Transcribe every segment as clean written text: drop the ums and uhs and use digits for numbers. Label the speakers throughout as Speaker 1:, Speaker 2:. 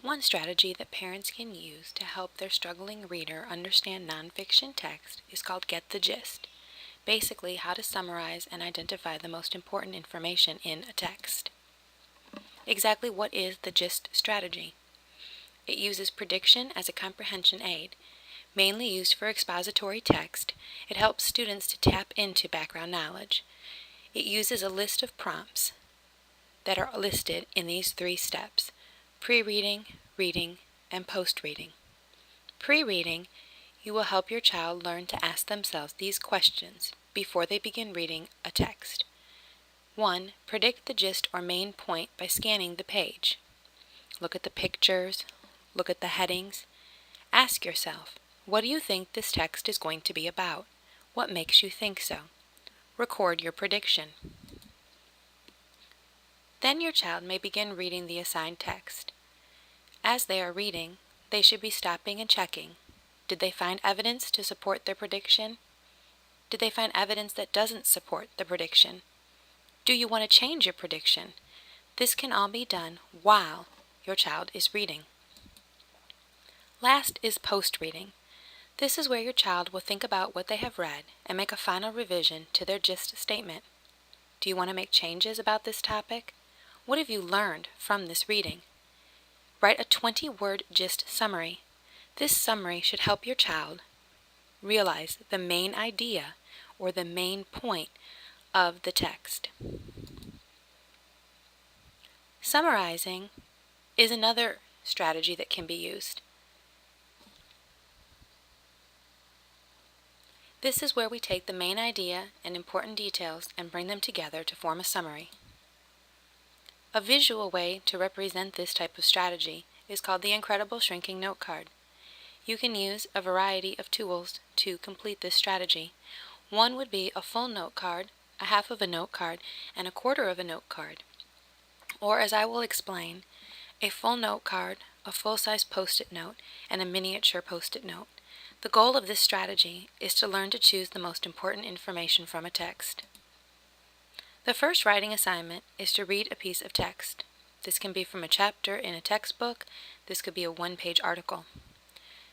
Speaker 1: One strategy that parents can use to help their struggling reader understand nonfiction text is called Get the Gist. Basically, how to summarize and identify the most important information in a text. Exactly what is the GIST strategy? It uses prediction as a comprehension aid. Mainly used for expository text, it helps students to tap into background knowledge. It uses a list of prompts that are listed in these 3 steps: pre-reading, reading, and post-reading. Pre-reading, you will help your child learn to ask themselves these questions before they begin reading a text. 1. Predict the gist or main point by scanning the page. Look at the pictures, look at the headings. Ask yourself, what do you think this text is going to be about? What makes you think so? Record your prediction. Then your child may begin reading the assigned text. As they are reading, they should be stopping and checking. Did they find evidence to support their prediction? Did they find evidence that doesn't support the prediction? Do you want to change your prediction? This can all be done while your child is reading. Last is post-reading. This is where your child will think about what they have read and make a final revision to their gist statement. Do you want to make changes about this topic? What have you learned from this reading? Write a 20-word gist summary. This summary should help your child realize the main idea or the main point of the text. Summarizing is another strategy that can be used. This is where we take the main idea and important details and bring them together to form a summary. A visual way to represent this type of strategy is called the Incredible Shrinking Note Card. You can use a variety of tools to complete this strategy. One would be a full note card, a half of a note card, and a quarter of a note card. Or, as I will explain, a full note card, a full-size post-it note, and a miniature post-it note. The goal of this strategy is to learn to choose the most important information from a text. The first writing assignment is to read a piece of text. This can be from a chapter in a textbook. This could be a 1-page article.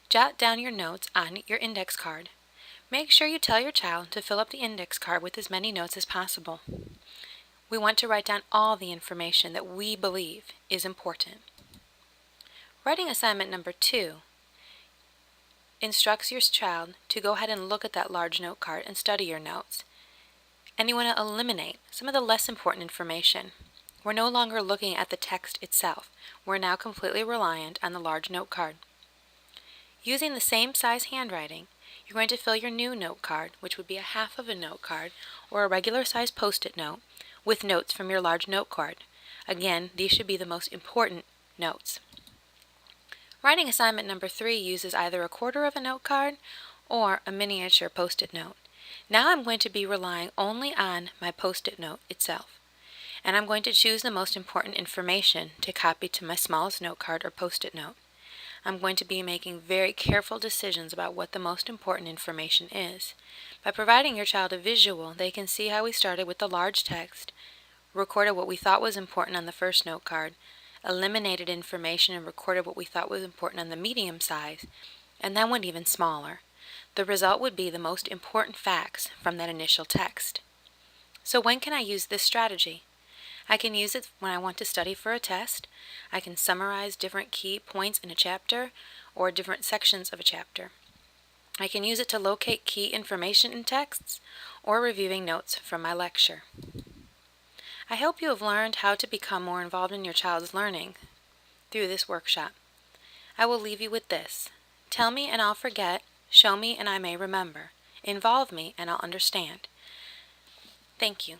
Speaker 1: Jot down your notes on your index card. Make sure you tell your child to fill up the index card with as many notes as possible. We want to write down all the information that we believe is important. Writing assignment number 2 instructs your child to go ahead and look at that large note card and study your notes. And you want to eliminate some of the less important information. We're no longer looking at the text itself. We're now completely reliant on the large note card. Using the same size handwriting, you're going to fill your new note card, which would be a half of a note card or a regular size post-it note, with notes from your large note card. Again, these should be the most important notes. Writing assignment number 3 uses either a quarter of a note card or a miniature post-it note. Now I'm going to be relying only on my post-it note itself, and I'm going to choose the most important information to copy to my smallest note card or post-it note. I'm going to be making very careful decisions about what the most important information is. By providing your child a visual, they can see how we started with the large text, recorded what we thought was important on the first note card, eliminated information and recorded what we thought was important on the medium size, and then went even smaller. The result would be the most important facts from that initial text. So when can I use this strategy? I can use it when I want to study for a test. I can summarize different key points in a chapter or different sections of a chapter. I can use it to locate key information in texts or reviewing notes from my lecture. I hope you have learned how to become more involved in your child's learning through this workshop. I will leave you with this. Tell me and I'll forget. Show me and I may remember. Involve me and I'll understand. Thank you.